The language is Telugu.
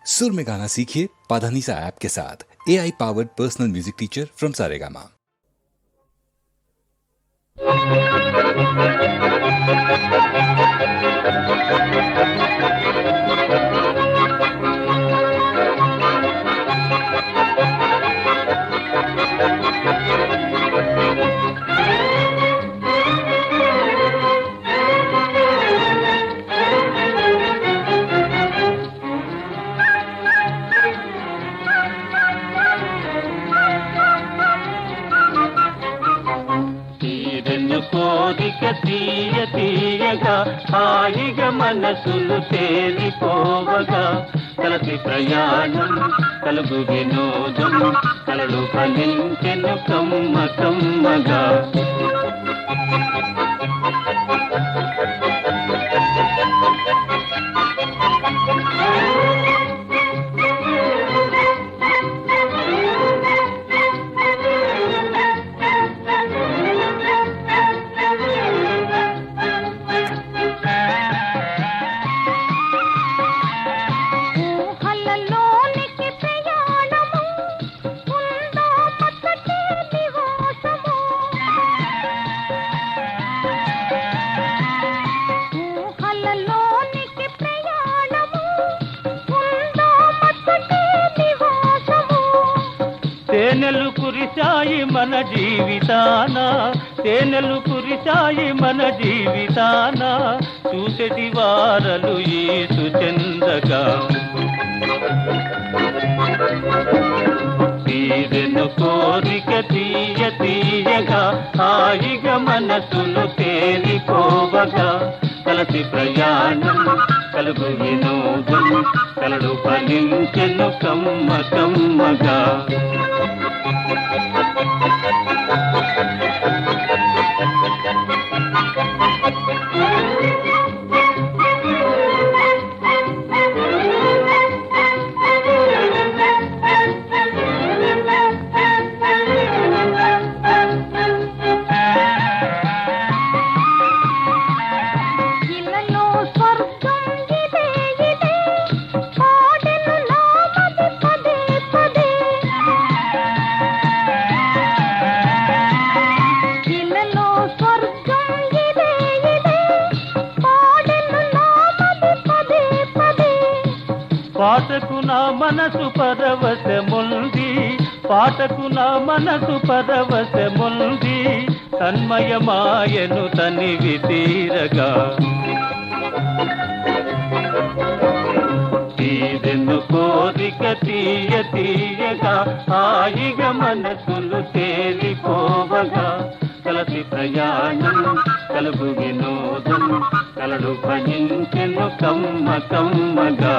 सुर में गाना सीखिए पाधानीसा ऐप के साथ। AI powered personal music teacher from Saregama. కోరిక తీయ తీయగా హాయిగా మనసులు తేలిపోవగా కలసి ప్రయాణం కలుగు వినోదం కలలు ఫలించెను కమ్మ కమ్మగా. తేనెలు కురిశాయి మన జీవితాన, తేనెలు కురిశాయి మన జీవితాన, చూసటి వారలు ఈసు చెందగా. తీరెను కోరిక తీయ తీయగా హాయిగా మనసులు తేలిపోవగా కలసి ప్రయాణం కలుగు వినోదం కలడు ఫలించెను కమ్మ కమ్మగా. పాటకు నా మనసు పరవశముంది, పాటకు నా మనసు పరవశముంది, తన్మయమాయను తనివి తీరగా. తీరెను కోరిక తీయ తీయగా హాయిగా మనసులు తేలిపోవగా కలసి ప్రయాణం కలుగు వినోదం కలడు భజించెను కమ్మ కమ్మగా.